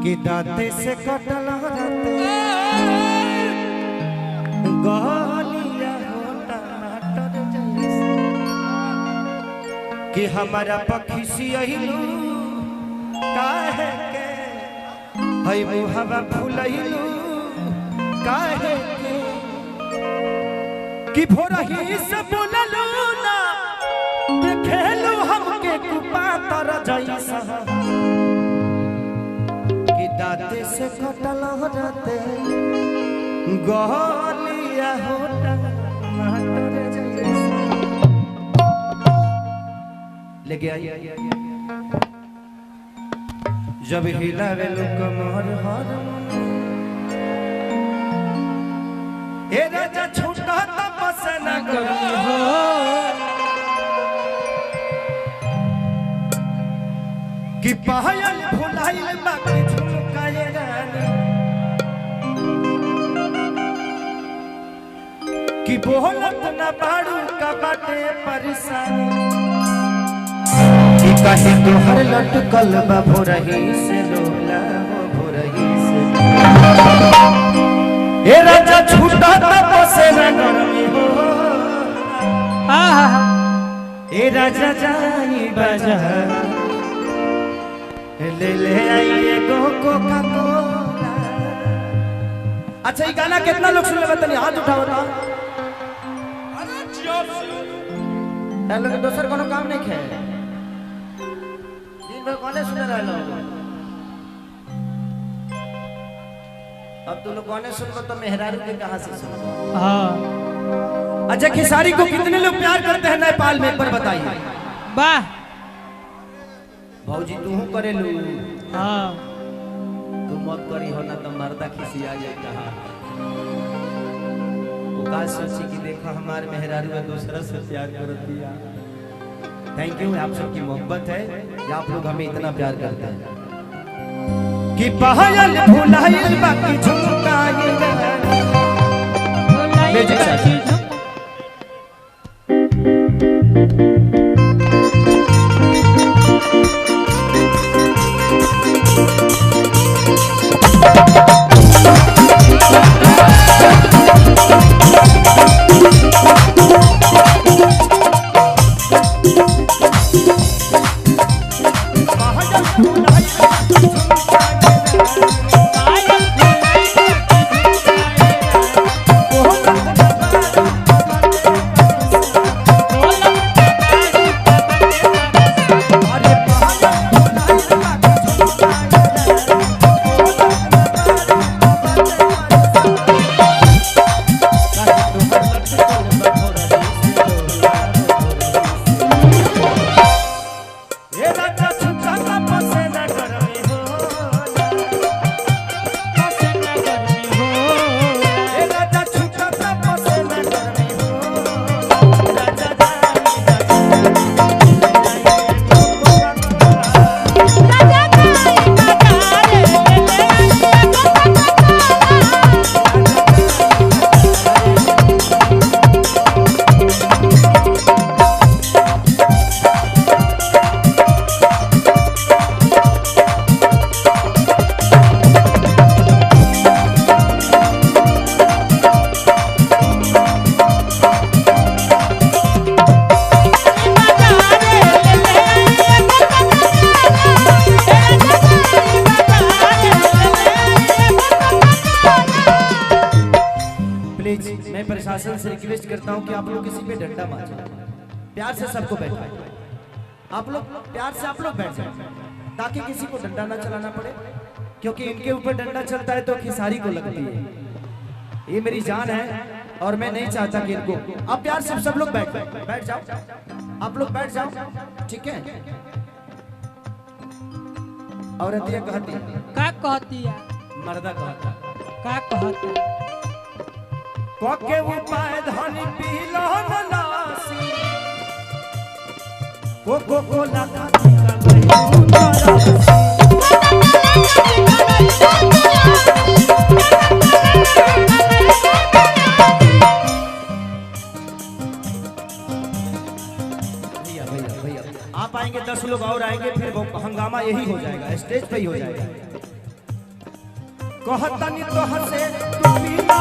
कि दांते से कटल रहते गलिया हो टमाटर जैसे कि हमारा पक्षी सियलू काहे के हई मुहवा फुलैलू काहे के कि भोरही से बोललू ना देखेलू हमके कुपातर जैसा कि दांते से कटल रहते गलिया हो टमाटर जैसा लेके आई जब हिलावे लो कमर हर ए राजा छूटा तपस न करी हो कि पायल भुलाइल बाकी झुमकाए रानी कि बोलत न बाड़ू का बाटे परेशानी कि कहीं तोहर लटकल बा भोरही से लोला हो भोरही से ए राजा छूटा तपस न करमी हो ए राजा जाई बाजार ले आइए कोका कोला। अच्छा ये गाना कितना लोग सुन ले बतानी हाथ उठाओ ना। हेलो के दोसर कोनो काम नहीं खे दिन भर गाने सुन रहे लोग। अब तुम लोग गाने सुनबो तो मेहरारू के कहां से सुनबो। हां अच्छा खेसारी को कितने लोग प्यार करते हैं नेपाल में एक बार बताइए। वाह भौजी तू करे लू। हाँ तू मत करी हो ना तो मर्दा खिसी आ जाए कहा वो का सोची कि देखो हमारे मेहरारू है दूसरा से प्यार कर दिया। थैंक यू आप सबकी मोहब्बत है कि आप लोग हमें इतना प्यार करते हैं कि पायल भुलाइल बाकी झुमकाए म्यूजिक मैं प्रशासन से रिक्वेस्ट करता हूं कि आप लोग किसी पे डंडा मारो प्यार से सबको बैठाएं। आप लोग प्यार से आप लोग बैठ जाए ताकि किसी को डंडा ना चलाना पड़े क्योंकि इनके ऊपर डंडा चलता है तो खेसारी को लगती है। ये मेरी जान है और मैं नहीं चाहता कि इनको आप प्यार से सब लोग बैठ जाओ। आप लोग बैठ जाओ ठीक है। औरतिया कहती का कहती है मर्दा कहता का कहता कोके उपाय धनी पीलो नलासी कोको कोला खाती आप आएंगे 10 लोग और आएंगे फिर हंगामा यही हो जाएगा स्टेज पे ही हो जाएगा। कहतनी तो हसे तू पीना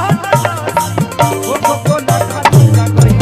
वो को ना खाती ना कोई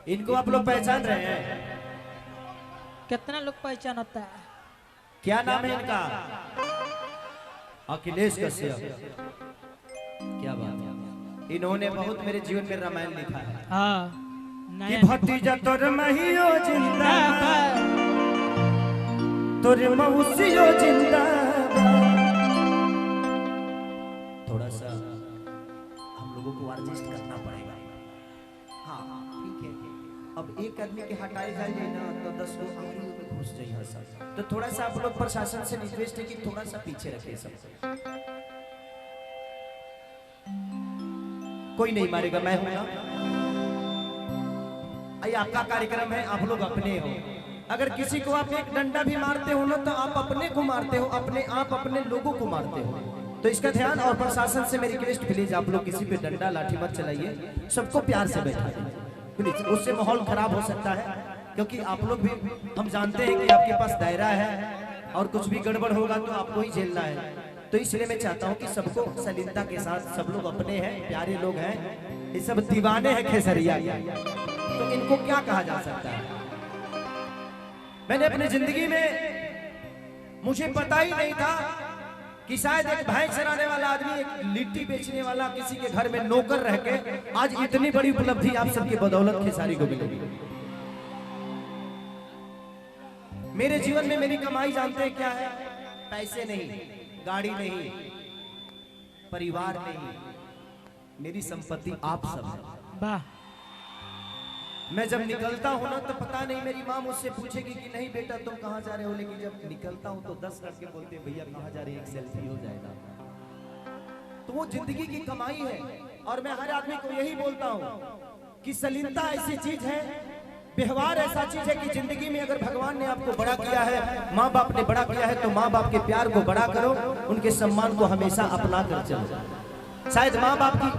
इनको आप लोग पहचान रहे हैं? कितना लोग पहचान होता है? क्या नाम है इनका? अखिलेश कश्यप। क्या बात है, इन्होंने बहुत मेरे जीवन में रामायण लिखा है। हाँ कि भतीजा तोर महियो जिंदाबाद, तोर मौसियो जिंदाबाद। थोड़ा सा हम लोगों को एडजस्ट करना पड़ेगा। हाँ ठीक है, अब एक आदमी के हटाए जाइए ना तो 10 लोग आगे में घुस जाइए सब। तो थोड़ा सा आप लोग प्रशासन से रिक्वेस्ट है कि थोड़ा सा पीछे रखिए सबको। कोई नहीं मारेगा, मैं हूं ना। ये आपका कार्यक्रम है, आप लोग अपने हो। अगर किसी को आप एक डंडा भी मारते हो ना तो आप अपने को मारते हो, अपने आप अपने लोगों को मारते हो। तो इसका ध्यान, और प्रशासन से मेरी रिक्वेस्ट प्लीज आप लोग किसी पे डंडा लाठी मत चलाइए, सबको प्यार से बैठाइए प्लीज। उससे माहौल खराब हो सकता है, क्योंकि आप लोग भी, हम जानते हैं कि आपके पास दायरा है और कुछ भी गड़बड़ होगा तो आपको ही झेलना है। तो इसलिए मैं चाहता हूं कि सबको सलीलता के साथ, सब लोग अपने हैं, प्यारे लोग हैं, ये सब दीवाने हैं खेसरिया के। तो इनको क्या कहा जा सकता है? मैंने अपनी जिंदगी में, मुझे पता ही नहीं था कि शायद एक भैंस चराने वाला आदमी, एक लिट्टी बेचने वाला किसी के घर में नौकर रह के आज इतनी बड़ी उपलब्धि आप सबकी बदौलत खेसारी को मिलेगी। मेरे जीवन में मेरी कमाई जानते हैं क्या है? पैसे नहीं, गाड़ी नहीं, परिवार नहीं, मेरी संपत्ति आप सब है। वाह। मैं जब निकलता हूँ ना तो पता नहीं, मेरी माँ मुझसे पूछेगी कि नहीं बेटा तुम कहाँ जा रहे हो, लेकिन जब निकलता हूँ तो 10 लड़के बोलते भैया कहाँ जा रहे हैं, एक सेल्फी हो जाएगा। तो वो जिंदगी की कमाई है। और मैं हर आदमी को यही बोलता हूँ कि सलीलता ऐसी चीज है, व्यवहार ऐसा चीज है कि जिंदगी में अगर भगवान ने आपको बड़ा किया है, माँ बाप ने बड़ा किया है, तो माँ बाप के प्यार को बड़ा करो, उनके सम्मान को हमेशा अपना कर चलो। शायद माँ बाप की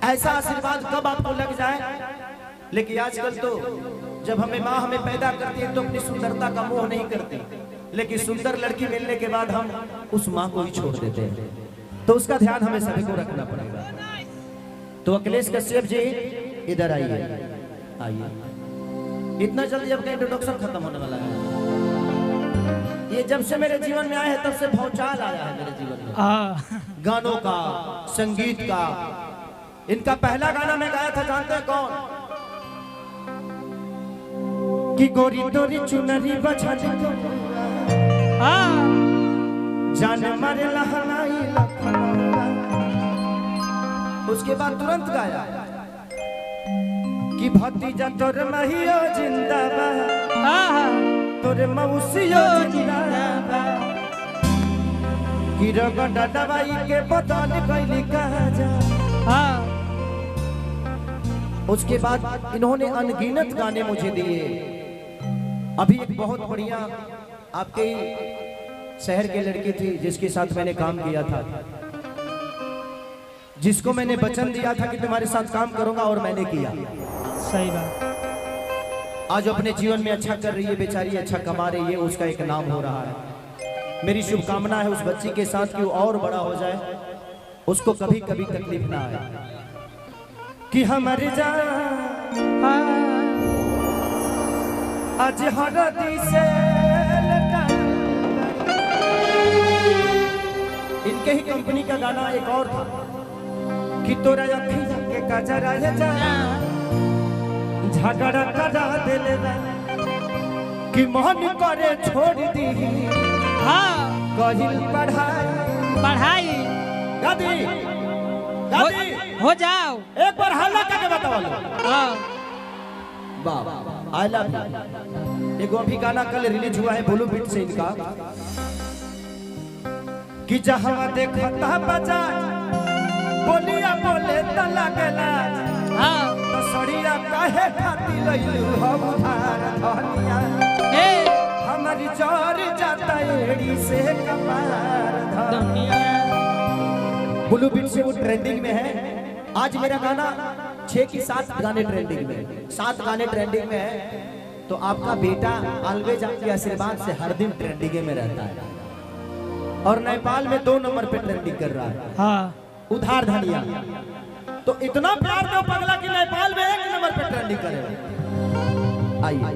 ऐसा आशीर्वाद कब आपको लग जाए, लेकिन आजकल तो जब माँ हमें पैदा करती है तो अपनी सुंदरता का मोह नहीं करती, लेकिन सुंदर लड़की मिलने के बाद हम उस माँ को ही छोड़ देते हैं। तो उसका ध्यान हमें सभी को रखना पड़ेगा। तो अखिलेश कश्यप जी इधर आइए, आइए। इतना जल्दी आपका इंट्रोडक्शन खत्म होने वाला है। ये जब से मेरे जीवन में आए हैं तब से भौचाल आया है मेरे जीवन में, गानों का, संगीत का। इनका पहला गाना मैं गाया था, जानते हैं कौन? कि गोरी तोरी चुनरी बछा जान मारे लहनाई लखनऊआ। उसके बाद तुरंत गाया कि भतीजा तोर महियो जिंदाबाद, तोर मौसियो जिंदाबाद, कि रगड़ा दवाई के बदल कैली कहा जा। उसके बाद इन्होंने अनगिनत गाने मुझे दिए। अभी एक बहुत बढ़िया आपके शहर की लड़की थी जिसके साथ मैंने काम किया था, जिसको मैंने वचन दिया था कि तुम्हारे साथ काम करूंगा, और मैंने किया। सही बात। आज अपने जीवन में अच्छा कर रही है बेचारी, अच्छा कमा रही है, उसका एक नाम हो रहा है। मेरी शुभकामना है उस बच्ची के साथ कि वो और बड़ा हो जाए, उसको कभी कभी तकलीफ ना आए। कि हमारे जान आज हरदी से उसके ही कंपनी का गाना एक और था कि तोरा अखिया के कजरा है जा झगड़ा करा देले बा कि मन करे छोड़ दी हाँ कहिल पढ़ाई गादी हो, गादी हो जाओ एक बार हल्ला करके बताओ हाँ वाह आई लव यू। एगो अभी गाना कल रिलीज हुआ है ब्लू बीट से इनका कि जहां देखता बजा बोलिया बोले त लगला हाँ तो सड़िया काहे खाती लइलू हम भार धनिया ए हमारी जोर जाता एड़ी से कपार धनिया। दुनिया ब्लू बीट से वो ट्रेंडिंग में है। आज मेरा गाना 6 की 7 गाने ट्रेंडिंग में 7 गाने ट्रेंडिंग में है। तो आपका बेटा ऑलवेज आपके आशीर्वाद से हर दिन ट्रेंडिंग में रहता है और नेपाल में 2 नंबर पे ट्रेंडिंग कर रहा है हाँ उधार धनिया। तो इतना प्यार दो पगला कि नेपाल में 1 नंबर पे ट्रेंडिंग करे। आइए।